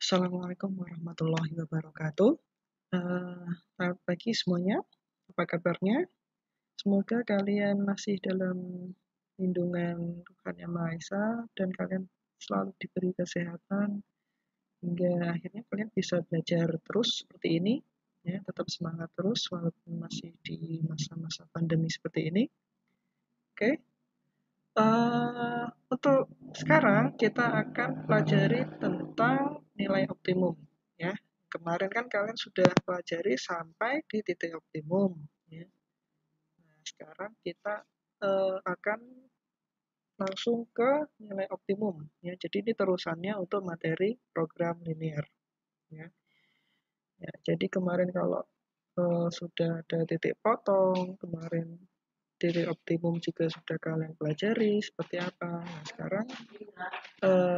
Assalamualaikum warahmatullahi wabarakatuh. Selamat pagi semuanya. Apa kabarnya? Semoga kalian masih dalam lindungan Tuhan Yang Maha Esa dan kalian selalu diberi kesehatan hingga akhirnya kalian bisa belajar terus seperti ini. Ya, tetap semangat terus walaupun masih di masa-masa pandemi seperti ini. Oke. Untuk sekarang kita akan pelajari tentang nilai optimum ya. Kemarin kan kalian sudah pelajari sampai di titik optimum ya. Nah, sekarang kita akan langsung ke nilai optimum ya. Jadi ini terusannya untuk materi program linear ya. Ya, jadi kemarin kalau sudah ada titik potong, kemarin titik optimum juga sudah kalian pelajari seperti apa. Nah, sekarang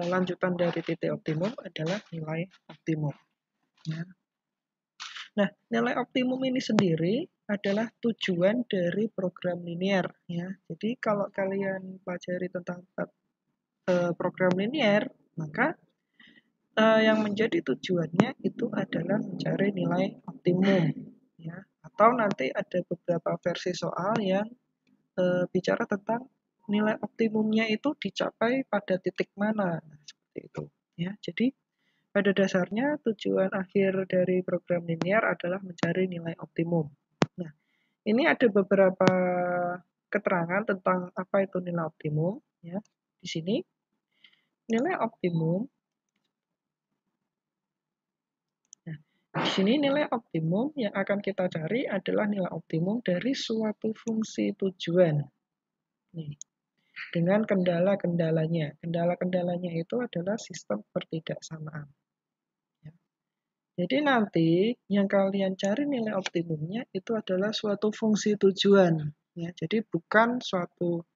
lanjutan dari titik optimum adalah nilai optimum. Ya. Nah, nilai optimum ini sendiri adalah tujuan dari program linear. Ya. Jadi kalau kalian pelajari tentang program linear, maka yang menjadi tujuannya itu adalah mencari nilai optimum. Ya. Atau nanti ada beberapa versi soal yang bicara tentang nilai optimumnya itu dicapai pada titik mana. Nah, seperti itu. Ya. Jadi pada dasarnya tujuan akhir dari program linear adalah mencari nilai optimum. Nah, ini ada beberapa keterangan tentang apa itu nilai optimum ya. Di sini nilai optimum. Nah, di sini nilai optimum yang akan kita cari adalah nilai optimum dari suatu fungsi tujuan. Nih, dengan kendala-kendalanya. Kendala-kendalanya itu adalah sistem pertidaksamaan. Ya. Jadi nanti yang kalian cari nilai optimumnya itu adalah suatu fungsi tujuan. Ya, jadi bukan suatu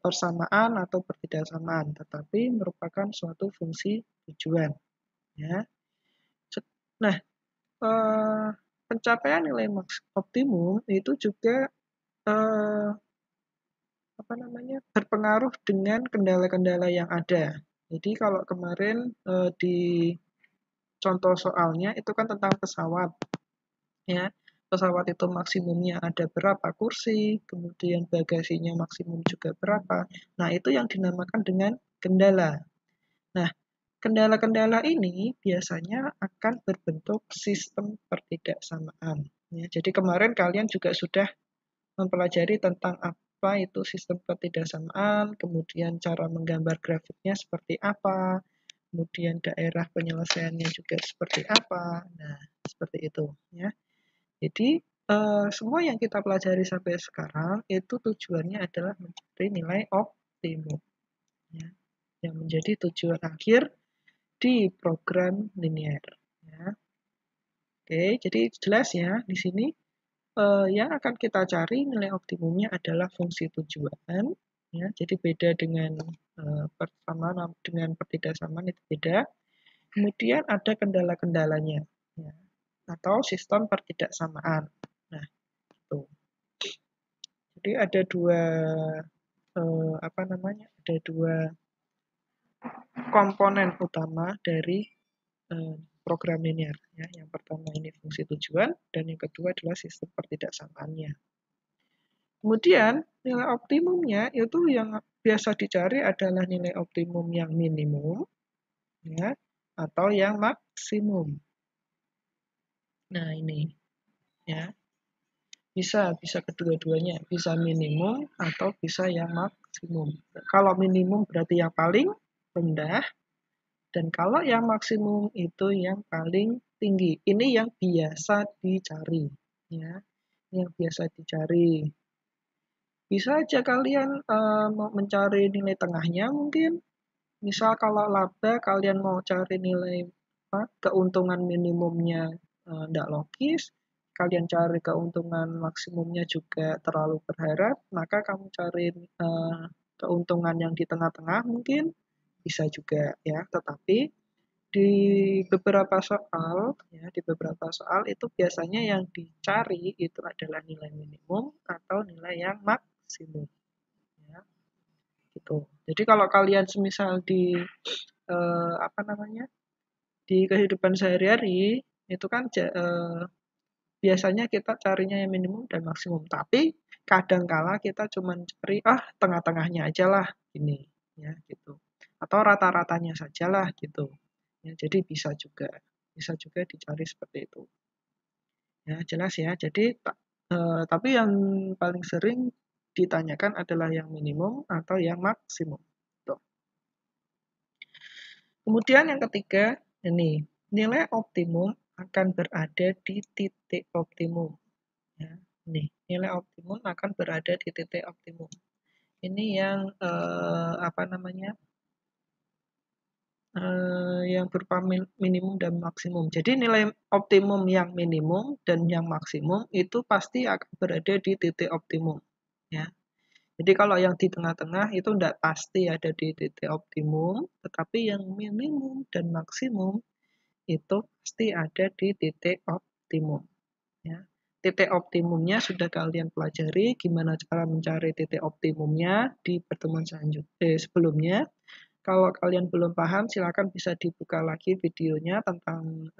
persamaan atau pertidaksamaan, tetapi merupakan suatu fungsi tujuan. Ya. Nah, pencapaian nilai optimum itu juga berpengaruh dengan kendala-kendala yang ada. Jadi kalau kemarin di contoh soalnya itu kan tentang pesawat, ya. Pesawat itu maksimumnya ada berapa kursi, kemudian bagasinya maksimum juga berapa. Nah, itu yang dinamakan dengan kendala. Nah, kendala-kendala ini biasanya akan berbentuk sistem pertidaksamaan. Ya, jadi kemarin kalian juga sudah mempelajari tentang apa itu sistem pertidaksamaan, kemudian cara menggambar grafiknya seperti apa, kemudian daerah penyelesaiannya juga seperti apa. Nah, seperti itu ya. Jadi semua yang kita pelajari sampai sekarang itu tujuannya adalah mencari nilai optimum ya, yang menjadi tujuan akhir di program linear ya. Oke, jadi jelas ya di sini yang akan kita cari nilai optimumnya adalah fungsi tujuan ya. Jadi beda dengan persamaan dengan pertidaksamaan itu beda. Kemudian ada kendala-kendalanya ya, atau sistem pertidaksamaan. Nah, itu. Jadi ada dua ada dua komponen utama dari program linear ya. Yang pertama ini fungsi tujuan dan yang kedua adalah sistem pertidaksamaannya. Kemudian nilai optimumnya itu yang biasa dicari adalah nilai optimum yang minimum ya, atau yang maksimum. Nah, ini ya. Bisa kedua-duanya, bisa minimum atau bisa yang maksimum. Kalau minimum berarti yang paling rendah, dan kalau yang maksimum itu yang paling tinggi. Ini yang biasa dicari, ya. Yang biasa dicari. Bisa aja kalian mau mencari nilai tengahnya mungkin. Misal kalau laba kalian mau cari nilai keuntungan minimumnya tidak logis, kalian cari keuntungan maksimumnya juga terlalu berharap, maka kamu cari keuntungan yang di tengah-tengah mungkin bisa juga ya. Tetapi di beberapa soal itu biasanya yang dicari itu adalah nilai minimum atau nilai yang maksimum ya, gitu. Jadi kalau kalian semisal di di kehidupan sehari-hari itu kan biasanya kita carinya yang minimum dan maksimum. Tapi kadangkala kita cuma cari tengah-tengahnya aja lah ini ya gitu. Atau rata-ratanya sajalah gitu. Ya, jadi bisa juga dicari seperti itu. Ya, jelas ya. Jadi tapi yang paling sering ditanyakan adalah yang minimum atau yang maksimum. Tuh. Kemudian yang ketiga, ini nilai optimum akan berada di titik optimum. Ya, nih, nilai optimum akan berada di titik optimum. Ini yang apa namanya? Yang berupa minimum dan maksimum. Jadi nilai optimum yang minimum dan yang maksimum itu pasti akan berada di titik optimum. Ya. Jadi kalau yang di tengah-tengah itu tidak pasti ada di titik optimum, tetapi yang minimum dan maksimum itu pasti ada di titik optimum. Ya. Titik optimumnya sudah kalian pelajari, gimana cara mencari titik optimumnya di pertemuan sebelumnya. Kalau kalian belum paham, silakan bisa dibuka lagi videonya tentang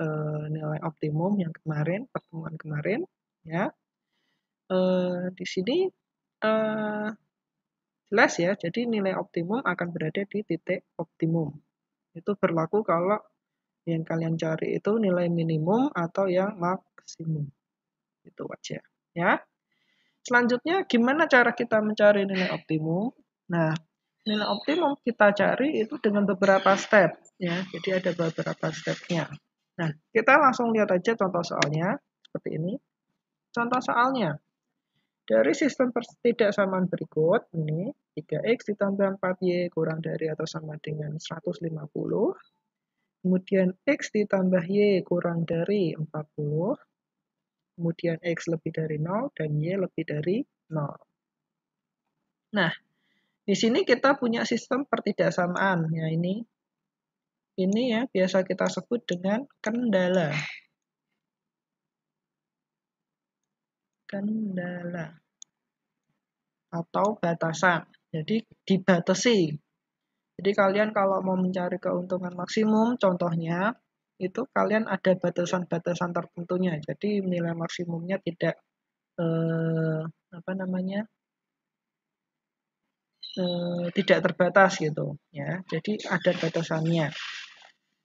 nilai optimum yang kemarin, pertemuan kemarin. Ya, di sini jelas ya. Jadi nilai optimum akan berada di titik optimum. Itu berlaku kalau yang kalian cari itu nilai minimum atau yang maksimum. Itu aja. Ya. Selanjutnya, gimana cara kita mencari nilai optimum? Nah, nilai optimum kita cari itu dengan beberapa step. Ya, jadi ada beberapa stepnya. Nah, kita langsung lihat aja contoh soalnya seperti ini. Contoh soalnya, dari sistem pertidaksamaan berikut, ini 3x ditambah 4y kurang dari atau sama dengan 150. Kemudian x ditambah y kurang dari 40. Kemudian x lebih dari 0 dan y lebih dari 0. Nah, di sini kita punya sistem pertidaksamaan. Ya, ini ya biasa kita sebut dengan kendala. Kendala atau batasan. Jadi dibatasi. Jadi kalian kalau mau mencari keuntungan maksimum, contohnya itu kalian ada batasan-batasan tertentunya. Jadi nilai maksimumnya tidak apa namanya tidak terbatas gitu ya. Jadi ada batasannya.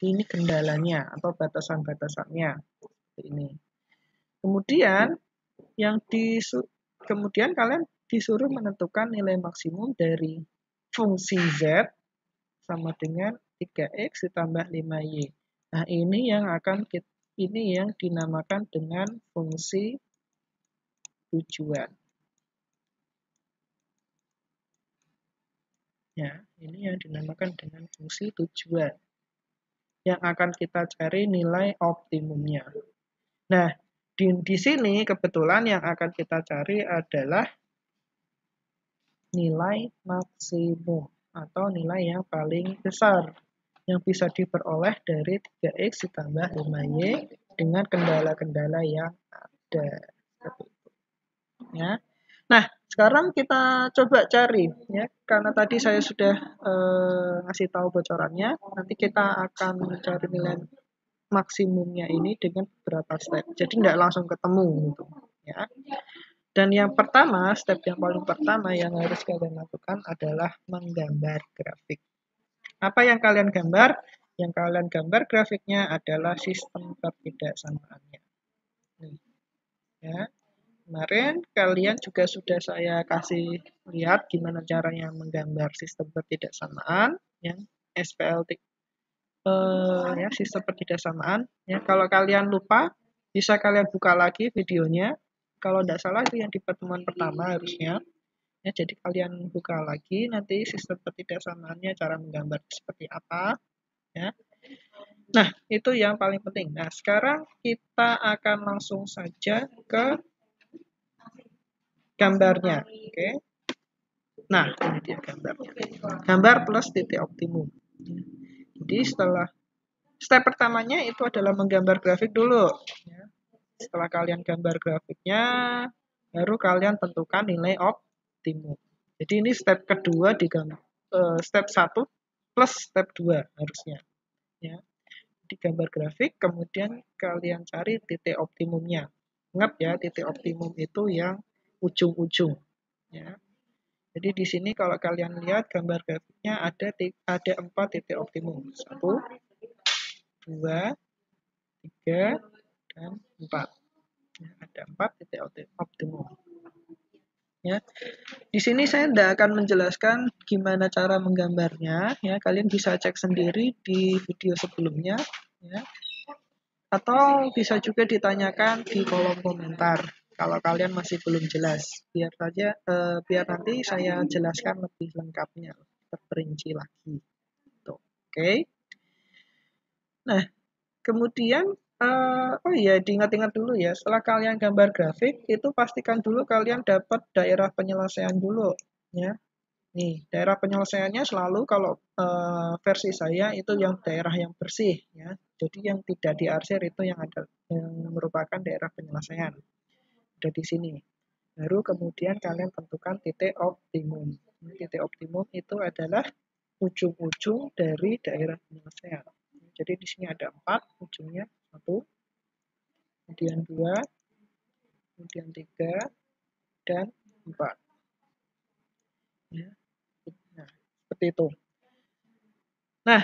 Ini kendalanya atau batasan-batasannya. Ini. Kemudian kemudian kalian disuruh menentukan nilai maksimum dari fungsi Z sama dengan 3x ditambah 5y. Nah, ini yang dinamakan dengan fungsi tujuan. Ya, ini yang dinamakan dengan fungsi tujuan. Yang akan kita cari nilai optimumnya. Nah, di sini kebetulan yang akan kita cari adalah nilai maksimum atau nilai yang paling besar yang bisa diperoleh dari 3x ditambah 5y dengan kendala-kendala yang ada. Ya. Nah, sekarang kita coba cari ya, karena tadi saya sudah ngasih tahu bocorannya, nanti kita akan mencari nilai maksimumnya ini dengan beberapa step. Jadi tidak langsung ketemu gitu, ya. Dan yang pertama, step yang paling pertama yang harus kalian lakukan adalah menggambar grafik. Apa yang kalian gambar? Yang kalian gambar grafiknya adalah sistem ketidaksamaannya. Nih, ya. Kemarin kalian juga sudah saya kasih lihat gimana caranya menggambar sistem ketidaksamaan yang SPLT ya sistem ketidaksamaan ya. Kalau kalian lupa bisa kalian buka lagi videonya. Kalau tidak salah itu yang di pertemuan pertama harusnya. Ya, jadi kalian buka lagi nanti sistem ketidaksamaannya cara menggambar seperti apa ya. Nah, itu yang paling penting. Nah, sekarang kita akan langsung saja ke gambarnya. Oke. Nah, ini dia gambarnya. Gambar plus titik optimum. Jadi setelah step pertamanya itu adalah menggambar grafik dulu. Setelah kalian gambar grafiknya, baru kalian tentukan nilai optimum. Jadi ini step kedua di step 1 plus step 2 harusnya. Ya. di gambar grafik, kemudian kalian cari titik optimumnya. Ingat ya, titik optimum itu yang ujung-ujung. Ya. Jadi di sini kalau kalian lihat gambar grafiknya ada 4 titik optimum. 1, 2, 3, dan 4. Ya, ada 4 titik optimum. Ya, di sini saya tidak akan menjelaskan gimana cara menggambarnya. Ya, kalian bisa cek sendiri di video sebelumnya. Ya. Atau bisa juga ditanyakan di kolom komentar kalau kalian masih belum jelas. Biar nanti saya jelaskan lebih lengkapnya, terperinci lagi. Tuh, oke. Nah, kemudian oh iya, diingat-ingat dulu ya, setelah kalian gambar grafik, itu pastikan dulu kalian dapat daerah penyelesaian dulu, ya. Nih, daerah penyelesaiannya selalu kalau versi saya itu yang daerah yang bersih, ya. Jadi yang tidak diarsir itu yang merupakan daerah penyelesaian. Ada di sini. Baru kemudian kalian tentukan titik optimum. Titik optimum itu adalah ujung-ujung dari daerah penyelesaian. Jadi di sini ada 4 ujungnya, 1, kemudian 2, kemudian 3, dan 4. Ya. Nah, seperti itu. Nah,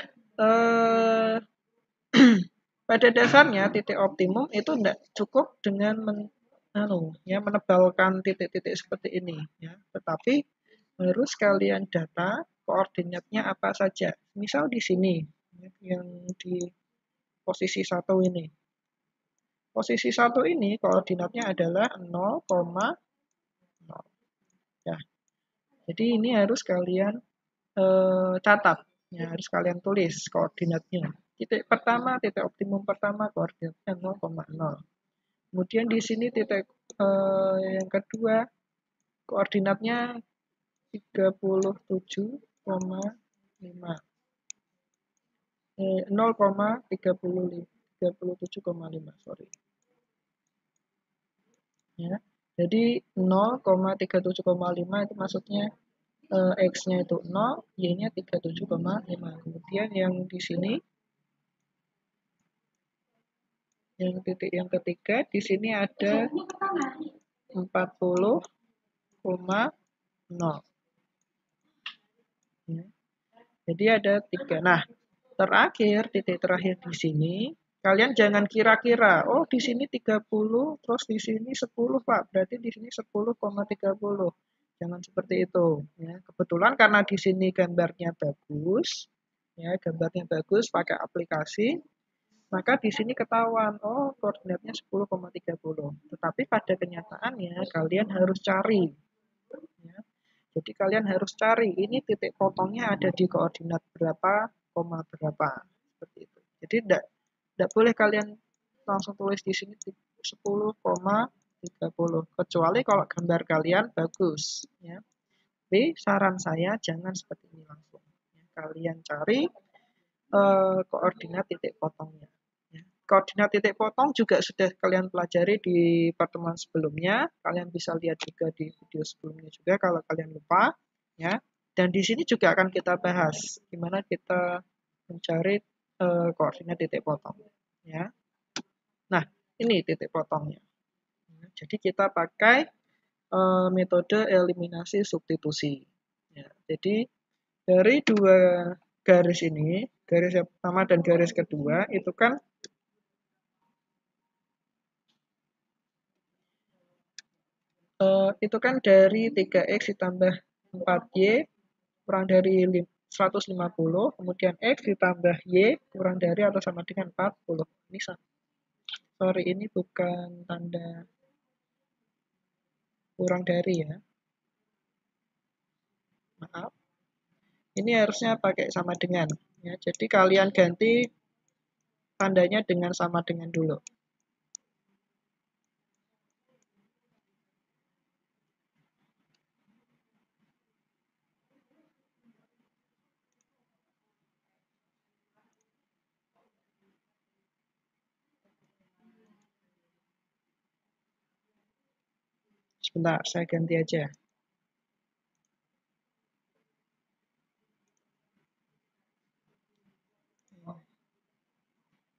pada dasarnya titik optimum itu tidak cukup dengan menebalkan titik-titik seperti ini, ya. Tetapi harus kalian data koordinatnya apa saja. Misal di sini, yang di posisi 1 ini. Posisi 1 ini koordinatnya adalah 0,0. Ya. Jadi ini harus kalian catat, ya, harus kalian tulis koordinatnya. Titik optimum pertama koordinatnya 0,0. Kemudian di sini titik yang kedua koordinatnya 37,5. 0,37,5, sorry. Ya. Jadi 0,37,5 itu maksudnya X-nya itu 0, Y-nya 37,5. Kemudian yang di sini, yang titik yang ketiga, di sini ada 40,0. Ya. Jadi ada 3. Nah, titik terakhir di sini, kalian jangan kira-kira, oh di sini 30, terus di sini 10, Pak. Berarti di sini 10,30. Jangan seperti itu, ya. Kebetulan karena di sini gambarnya bagus, ya, gambarnya bagus pakai aplikasi, maka di sini ketahuan, oh koordinatnya 10,30. Tetapi pada kenyataannya kalian harus cari, ya. Jadi kalian harus cari ini titik potongnya ada di koordinat berapa, koma berapa, seperti itu. Jadi tidak boleh kalian langsung tulis di sini 10,30 kecuali kalau gambar kalian bagus, ya. Tapi saran saya jangan seperti ini langsung. Ya, kalian cari koordinat titik potongnya. Ya. Koordinat titik potong juga sudah kalian pelajari di pertemuan sebelumnya. Kalian bisa lihat juga di video sebelumnya juga kalau kalian lupa. Ya. Dan di sini juga akan kita bahas gimana kita mencari koordinat titik potong. Ya. Nah, ini titik potongnya. Jadi kita pakai metode eliminasi substitusi. Ya, jadi dari dua garis ini, garis yang pertama dan garis kedua, itu kan dari 3x ditambah 4y kurang dari 150, kemudian x ditambah y kurang dari atau sama dengan 40. Ini sorry, ini bukan tanda kurang dari, ya. Maaf. Ini harusnya pakai sama dengan, ya. Jadi kalian ganti tandanya dengan sama dengan dulu. Sebentar, saya ganti aja.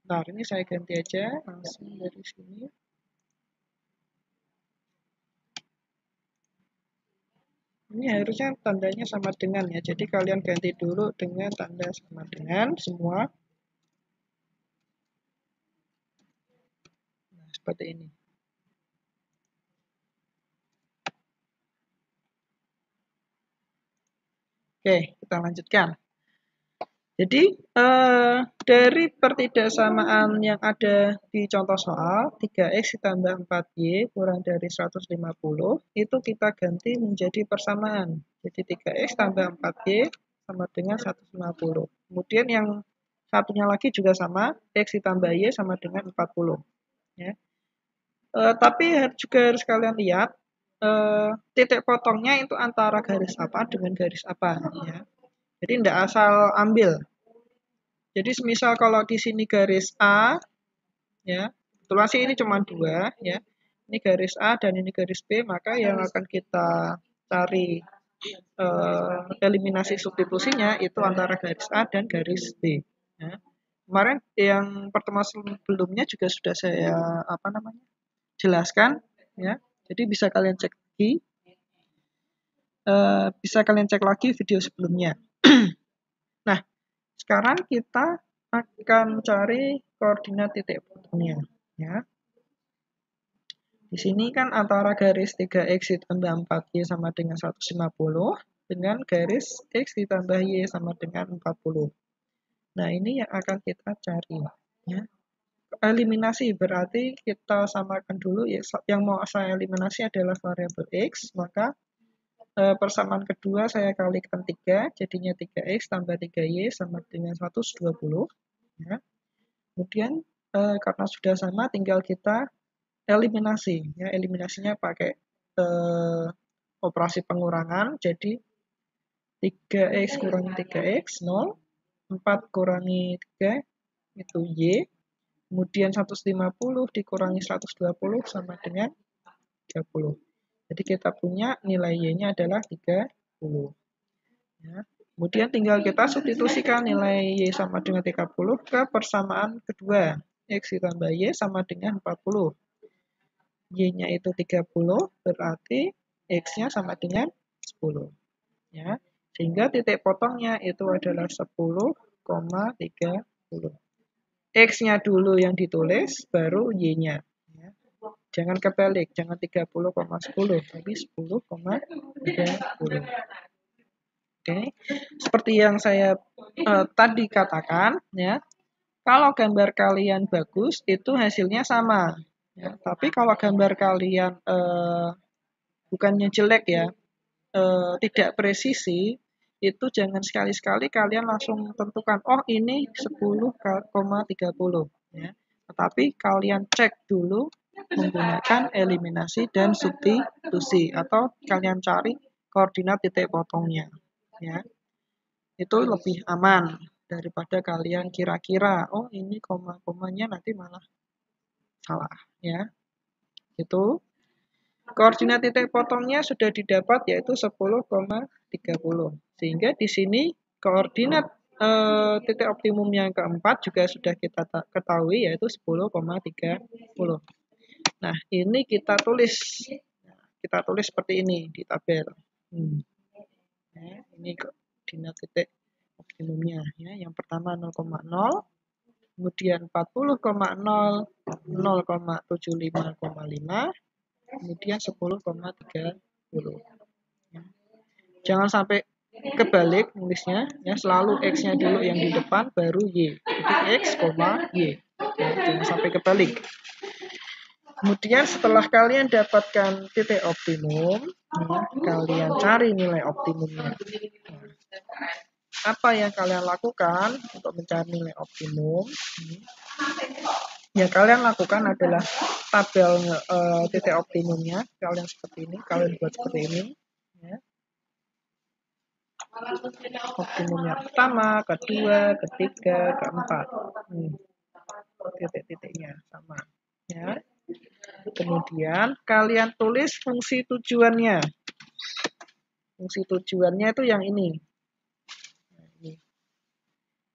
Nah, ini saya ganti aja langsung dari sini. Ini harusnya tandanya sama dengan ya. Jadi kalian ganti dulu dengan tanda sama dengan semua. Nah, seperti ini. Oke, kita lanjutkan. Jadi, dari pertidaksamaan yang ada di contoh soal, 3x ditambah 4y kurang dari 150, itu kita ganti menjadi persamaan. Jadi 3x tambah 4y sama dengan 150. Kemudian yang satunya lagi juga sama, x ditambah y sama dengan 40. Ya. Tapi juga harus kalian lihat, titik potongnya itu antara garis apa dengan garis apa. Ya. Jadi tidak asal ambil. Jadi semisal kalau di sini garis A, ya, kebetulan sih ini cuma 2, ya. Ini garis A dan ini garis B, maka yang akan kita cari eliminasi substitusinya itu antara garis A dan garis B. Ya. Kemarin yang pertemuan sebelumnya juga sudah saya jelaskan, ya. Jadi bisa kalian cek lagi, video sebelumnya. Nah, sekarang kita akan cari koordinat titik potongnya, ya. Di sini kan antara garis 3x ditambah 4y sama dengan 150 dengan garis x ditambah y sama dengan 40. Nah, ini yang akan kita cari, ya. Eliminasi berarti kita samakan dulu, ya. Yang mau saya eliminasi adalah variabel x, maka persamaan kedua saya kalikan 3, jadinya 3x tambah 3y sama dengan 120. Ya. Kemudian karena sudah sama, tinggal kita eliminasi. Ya, eliminasinya pakai operasi pengurangan, jadi 3x kurangi 3x, 0. 4 kurangi 3, itu y. Kemudian 150 dikurangi 120 sama dengan 30. Jadi kita punya nilai y-nya adalah 30. Ya. Kemudian tinggal kita substitusikan nilai y sama dengan 30 ke persamaan kedua. X ditambah y sama dengan 40. Y-nya itu 30, berarti X-nya sama dengan 10. Ya. Sehingga titik potongnya itu adalah 10,30. X-nya dulu yang ditulis, baru Y-nya. Ya. Jangan kebalik, jangan 30,10, tapi 10,30. Oke. Seperti yang saya tadi katakan, ya. Kalau gambar kalian bagus, itu hasilnya sama. Ya. Tapi kalau gambar kalian bukannya jelek ya, tidak presisi, itu jangan sekali-sekali kalian langsung tentukan, oh ini 10,30. Ya. Tetapi kalian cek dulu menggunakan eliminasi dan substitusi, atau kalian cari koordinat titik potongnya. Ya. Itu lebih aman daripada kalian kira-kira, oh ini koma-komanya nanti malah salah. Ya. Itu koordinat titik potongnya sudah didapat, yaitu 10,30. Sehingga di sini koordinat titik optimum yang keempat juga sudah kita ketahui, yaitu 10,30. Nah, ini kita tulis seperti ini di tabel. Ya, ini koordinat titik optimumnya. Ya. Yang pertama 0,0, kemudian 40,0, 0,75,5, kemudian 10,30. Ya. Jangan sampai kebalik nulisnya, ya, selalu X-nya dulu yang di depan, baru Y. Jadi X, Y. Ya, jangan sampai kebalik. Kemudian setelah kalian dapatkan titik optimum, ya, kalian cari nilai optimumnya. Apa yang kalian lakukan untuk mencari nilai optimum? Yang kalian lakukan adalah tabel titik optimumnya. Kalian seperti ini, kalian buat seperti ini. Ya. Optimum yang pertama, kedua, ketiga, keempat. Titik-titiknya sama. Ya. Kemudian kalian tulis fungsi tujuannya. Fungsi tujuannya itu yang ini.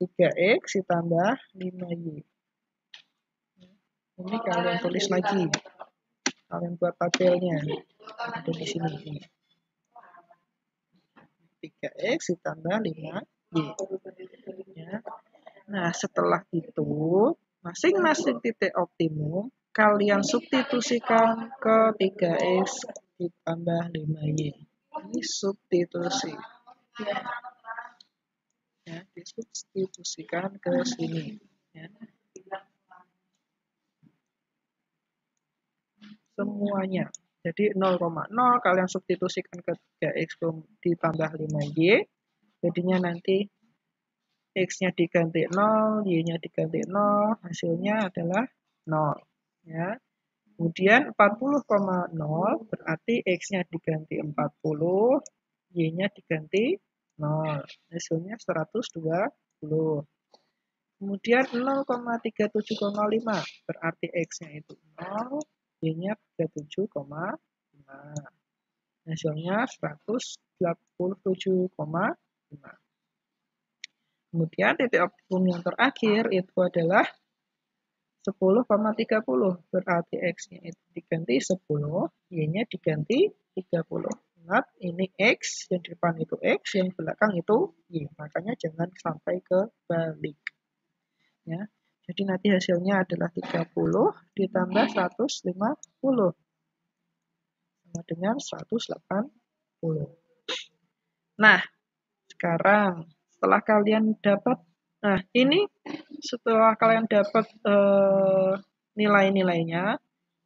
3x ditambah 5y. Ini kalian tulis lagi. Kalian buat tabelnya. Ada di sini. 3x ditambah 5y. Ya. Nah, setelah itu, masing-masing titik optimum kalian substitusikan ke 3x ditambah 5y. Ini substitusi. Ya, disubstitusikan ke sini. Ya. Semuanya. Jadi 0,0 kalian substitusikan ke 3x ditambah 5y. Jadinya nanti x-nya diganti 0, y-nya diganti 0, hasilnya adalah 0. Ya. Kemudian 40,0 berarti x-nya diganti 40, y-nya diganti 0. Hasilnya 120. Kemudian 0,37,5 berarti x-nya itu 0, y-nya 37,5. Hasilnya 187,5. Kemudian titik optimum yang terakhir itu adalah 10,30. Berarti x-nya itu diganti 10, y-nya diganti 30. Ingat, ini x, yang di depan itu x, yang belakang itu y. Makanya jangan sampai kebalik. Ya. Jadi nanti hasilnya adalah 30 ditambah 150. Sama dengan 180. Nah, sekarang setelah kalian dapat, nah ini setelah kalian dapat nilai-nilainya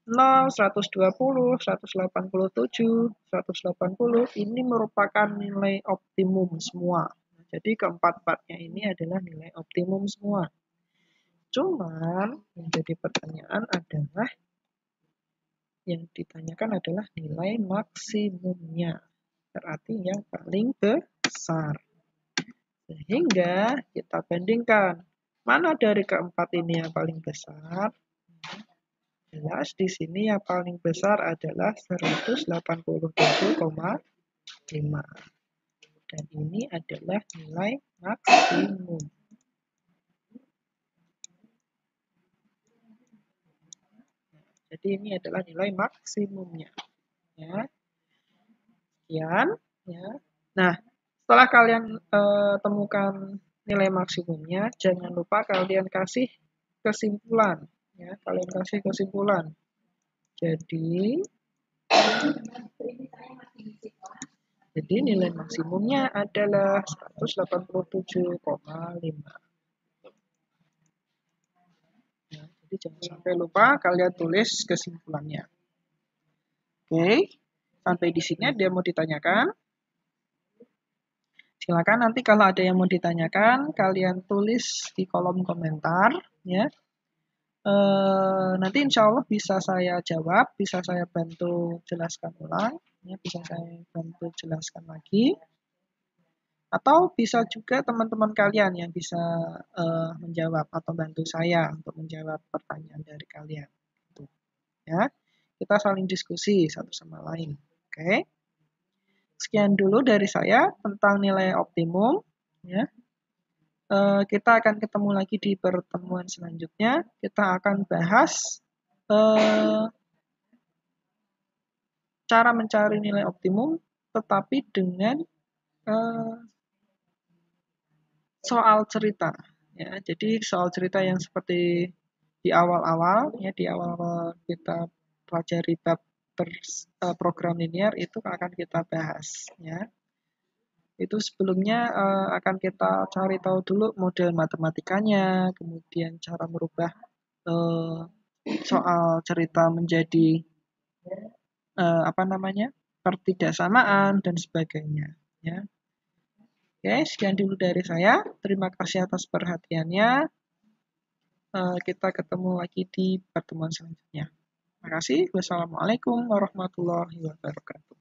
0, 120, 187, 180 ini merupakan nilai optimum semua. Jadi keempat-empatnya ini adalah nilai optimum semua. Cuman yang jadi pertanyaan adalah yang ditanyakan adalah nilai maksimumnya. Berarti yang paling besar. Sehingga kita bandingkan mana dari keempat ini yang paling besar. Jelas di sini yang paling besar adalah 187,5. Dan ini adalah nilai maksimum. Jadi ini adalah nilai maksimumnya. Ya. Sekian. Ya. Nah, setelah kalian temukan nilai maksimumnya, jangan lupa kalian kasih kesimpulan. Ya, kalian kasih kesimpulan. Jadi nilai maksimumnya adalah 187,5. Ya, jadi jangan sampai lupa kalian tulis kesimpulannya. Oke, sampai di sini ada yang mau ditanyakan? Silakan nanti kalau ada yang mau ditanyakan, kalian tulis di kolom komentar, ya. Nanti insya Allah bisa saya jawab, bisa saya bantu jelaskan ulang, ya, bisa saya bantu jelaskan lagi. Atau bisa juga teman-teman kalian yang bisa menjawab atau bantu saya untuk menjawab pertanyaan dari kalian. Gitu. Ya, kita saling diskusi satu sama lain. Oke. Sekian dulu dari saya tentang nilai optimum. Ya. Kita akan ketemu lagi di pertemuan selanjutnya. Kita akan bahas cara mencari nilai optimum, tetapi dengan soal cerita. Ya, jadi soal cerita yang seperti di awal-awal, ya di awal kita pelajari bab program linear itu akan kita bahas. Ya. Itu sebelumnya akan kita cari tahu dulu model matematikanya, kemudian cara merubah soal cerita menjadi pertidaksamaan dan sebagainya. Ya. Oke, sekian dulu dari saya. Terima kasih atas perhatiannya. Kita ketemu lagi di pertemuan selanjutnya. Terima kasih. Wassalamualaikum warahmatullahi wabarakatuh.